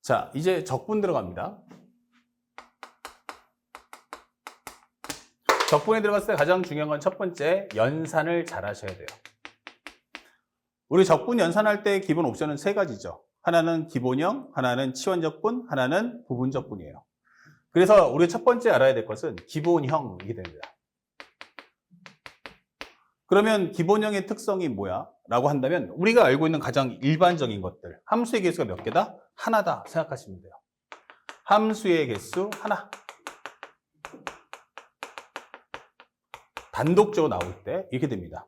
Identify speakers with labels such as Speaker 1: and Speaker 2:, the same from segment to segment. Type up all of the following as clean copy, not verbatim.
Speaker 1: 자, 이제 적분 들어갑니다. 적분에 들어갔을 때 가장 중요한 건 첫 번째, 연산을 잘 하셔야 돼요. 우리 적분 연산할 때 기본 옵션은 세 가지죠. 하나는 기본형, 하나는 치환적분, 하나는 부분적분이에요. 그래서 우리 첫 번째 알아야 될 것은 기본형이게 됩니다. 그러면 기본형의 특성이 뭐야? 라고 한다면 우리가 알고 있는 가장 일반적인 것들, 함수의 개수가 몇 개다? 하나다 생각하시면 돼요. 함수의 개수 하나. 단독적으로 나올 때 이렇게 됩니다.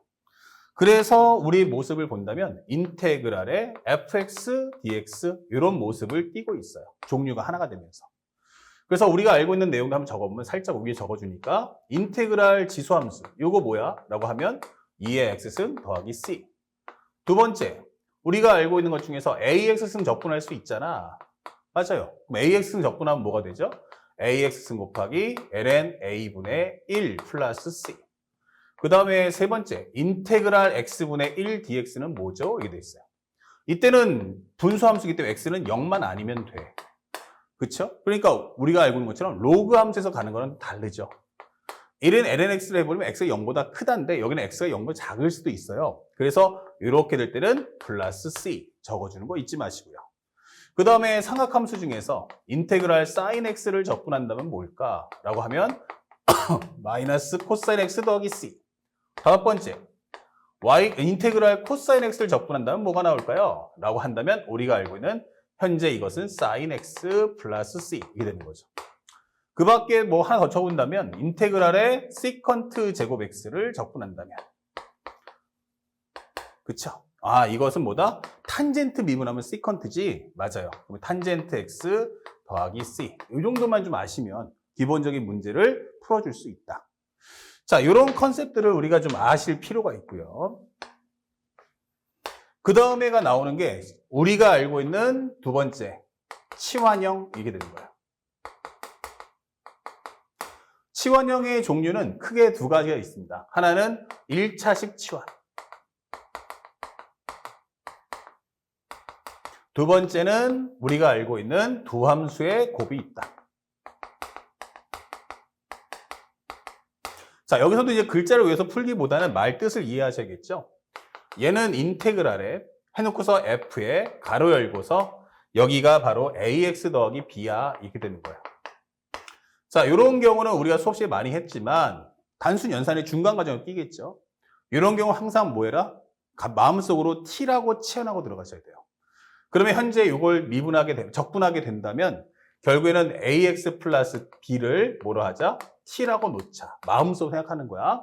Speaker 1: 그래서 우리 모습을 본다면 인테그랄의 fx, dx 이런 모습을 띠고 있어요. 종류가 하나가 되면서. 그래서 우리가 알고 있는 내용도 한번 적어보면 살짝 위에 적어주니까 인테그랄 지수함수 이거 뭐야? 라고 하면 2의 x승 더하기 c. 두 번째, 우리가 알고 있는 것 중에서 ax승 적분할 수 있잖아. 맞아요. 그럼 ax승 적분하면 뭐가 되죠? ax승 곱하기 ln a분의 1 플러스 c. 그 다음에 세 번째, 인테그랄 x분의 1 dx는 뭐죠? 이게 돼 있어요. 이때는 분수함수이기 때문에 x는 0만 아니면 돼. 그쵸? 그러니까 우리가 알고 있는 것처럼 로그 함수에서 가는 거랑 다르죠. 1은 lnx를 해버리면 x가 0보다 크다는데 여기는 x가 0보다 작을 수도 있어요. 그래서 이렇게 될 때는 플러스 c 적어주는 거 잊지 마시고요. 그 다음에 삼각함수 중에서 인테그랄 sin x를 적분한다면 뭘까? 라고 하면 마이너스 코사인 x 더하기 c. 다섯 번째, 인테그랄 코사인 x를 적분한다면 뭐가 나올까요? 라고 한다면 우리가 알고 있는 현재 이것은 sin x 플러스 c 이게 되는 거죠. 그 밖에 뭐 하나 더 적은다면 인테그랄의 시컨트 제곱 x를 적분한다면 그쵸? 아, 이것은 뭐다? 탄젠트 미분하면 시컨트지? 맞아요. 그럼 탄젠트 x 더하기 c 이 정도만 좀 아시면 기본적인 문제를 풀어줄 수 있다. 자, 이런 컨셉들을 우리가 좀 아실 필요가 있고요. 그 다음에가 나오는 게 우리가 알고 있는 두 번째, 치환형 이게 되는 거예요. 치환형의 종류는 크게 두 가지가 있습니다. 하나는 1차식 치환. 두 번째는 우리가 알고 있는 두 함수의 곱이 있다. 자, 여기서도 이제 글자를 외워서 풀기보다는 말 뜻을 이해하셔야겠죠? 얘는 인테그랄에 해놓고서 f에 가로 열고서 여기가 바로 ax 더하기 b야 이렇게 되는 거예요. 자, 이런 경우는 우리가 수업 시에 많이 했지만 단순 연산의 중간 과정을 끼겠죠. 이런 경우 항상 뭐 해라? 마음속으로 t라고 치환하고 들어가셔야 돼요. 그러면 현재 이걸 적분하게 된다면 결국에는 ax 플러스 b를 뭐로 하자? t라고 놓자. 마음속으로 생각하는 거야.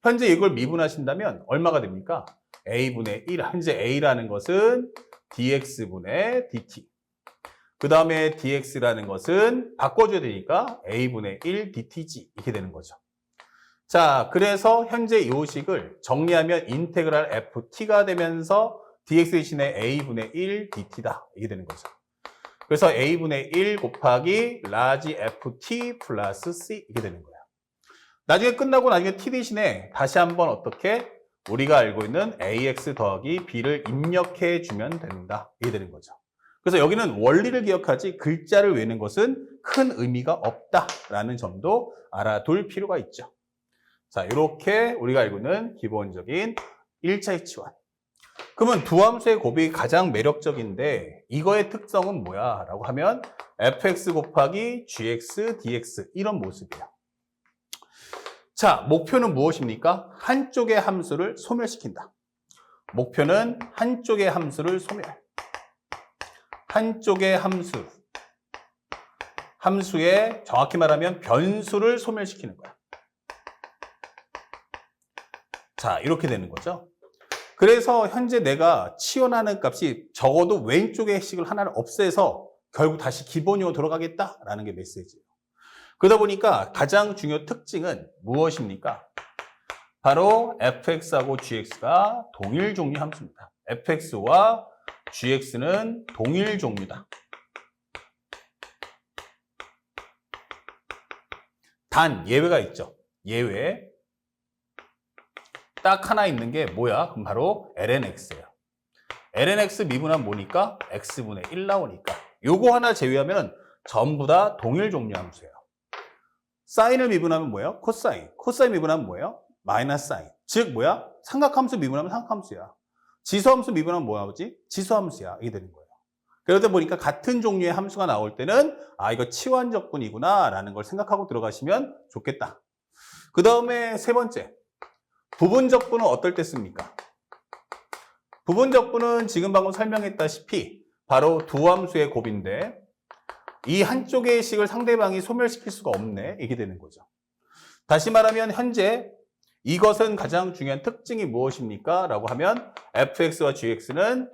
Speaker 1: 현재 이걸 미분하신다면 얼마가 됩니까? a분의 1. 현재 a라는 것은 dx분의 dt. 그 다음에 dx라는 것은 바꿔줘야 되니까 a분의 1 dtg 이렇게 되는 거죠. 자, 그래서 현재 이 식을 정리하면 인테그랄 ft가 되면서 dx 대신에 a분의 1 dt다 이게 되는 거죠. 그래서 a분의 1 곱하기 라지 ft 플러스 c 이게 되는 거예요. 나중에 끝나고 나중에 t 대신에 다시 한번 어떻게 우리가 알고 있는 ax 더하기 b를 입력해 주면 된다 이게 되는 거죠. 그래서 여기는 원리를 기억하지 글자를 외우는 것은 큰 의미가 없다라는 점도 알아둘 필요가 있죠. 자, 이렇게 우리가 알고 있는 기본적인 1차식 치환. 그러면 두 함수의 곱이 가장 매력적인데 이거의 특성은 뭐야? 라고 하면 fx 곱하기 gx, dx 이런 모습이에요. 자, 목표는 무엇입니까? 한쪽의 함수를 소멸시킨다. 목표는 한쪽의 함수를 소멸. 한쪽의 함수의 정확히 말하면 변수를 소멸시키는 거야. 자, 이렇게 되는 거죠. 그래서 현재 내가 치환하는 값이 적어도 왼쪽의 식을 하나를 없애서 결국 다시 기본으로 돌아가겠다라는 게 메시지예요. 그러다 보니까 가장 중요한 특징은 무엇입니까? 바로 fx하고 gx가 동일 종류 함수입니다. fx와 gx는 동일 종류다. 단 예외가 있죠. 예외. 딱 하나 있는 게 뭐야? 그럼 바로 lnx예요. lnx 미분하면 뭐니까? x분의 1 나오니까. 요거 하나 제외하면 전부 다 동일 종류 함수예요. 사인을 미분하면 뭐예요? 코사인. 코사인 미분하면 뭐예요? 마이너스 사인. 즉 뭐야? 삼각함수 미분하면 삼각함수야. 지수함수 미분하면 뭐야지? 지수함수야. 이게 되는 거예요. 그러다 보니까 같은 종류의 함수가 나올 때는 아 이거 치환적분이구나 라는 걸 생각하고 들어가시면 좋겠다. 그 다음에 세 번째, 부분적분은 어떨 때 씁니까? 부분적분은 지금 방금 설명했다시피 바로 두 함수의 곱인데 이 한쪽의 식을 상대방이 소멸시킬 수가 없네. 이게 되는 거죠. 다시 말하면 현재 이것은 가장 중요한 특징이 무엇입니까? 라고 하면 fx와 gx는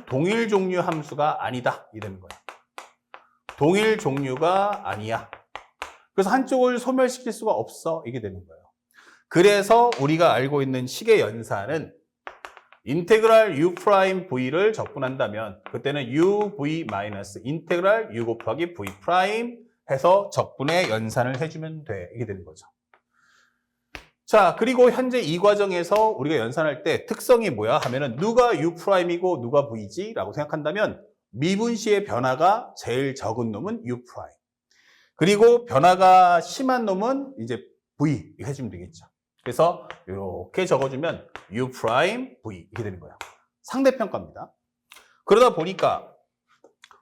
Speaker 1: 동일 종류 함수가 아니다. 이 되는 거예요. 동일 종류가 아니야. 그래서 한쪽을 소멸시킬 수가 없어. 이게 되는 거예요. 그래서 우리가 알고 있는 식의 연산은 인테그랄 u'v를 적분한다면 그때는 uv 마이너스 인테그랄 u 곱하기 v 프라임 해서 적분의 연산을 해주면 돼. 이게 되는 거죠. 자, 그리고 현재 이 과정에서 우리가 연산할 때 특성이 뭐야 하면은 누가 u'이고 누가 v지? 라고 생각한다면 미분시의 변화가 제일 적은 놈은 u'. 그리고 변화가 심한 놈은 이제 v 해주면 되겠죠. 그래서 이렇게 적어주면 u', v 이렇게 되는 거예요. 상대평가입니다. 그러다 보니까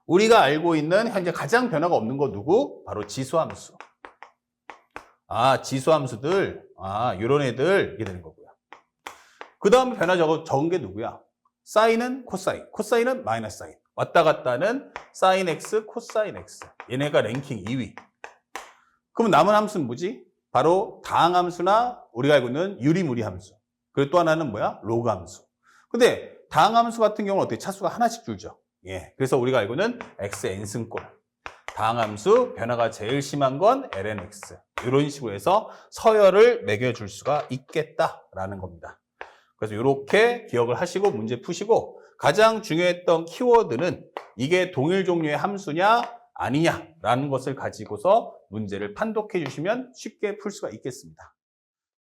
Speaker 1: 우리가 알고 있는 현재 가장 변화가 없는 거 누구? 바로 지수함수. 아, 지수함수들. 아, 이런 애들 이렇게 되는 거고요. 그 다음 변화 적은 게 누구야? 사인은 코사인, 코사인은 마이너스 사인. 왔다 갔다 하는 사인 x, 코사인 x. 얘네가 랭킹 2위. 그럼 남은 함수는 뭐지? 바로 다항함수나 우리가 알고 있는 유리무리 함수. 그리고 또 하나는 뭐야? 로그 함수. 근데 다항함수 같은 경우는 어떻게 차수가 하나씩 줄죠? 예. 그래서 우리가 알고 있는 x n승꼴. 다항함수 변화가 제일 심한 건 lnx. 이런 식으로 해서 서열을 매겨줄 수가 있겠다라는 겁니다. 그래서 이렇게 기억을 하시고 문제 푸시고 가장 중요했던 키워드는 이게 동일 종류의 함수냐 아니냐라는 것을 가지고서 문제를 판독해 주시면 쉽게 풀 수가 있겠습니다.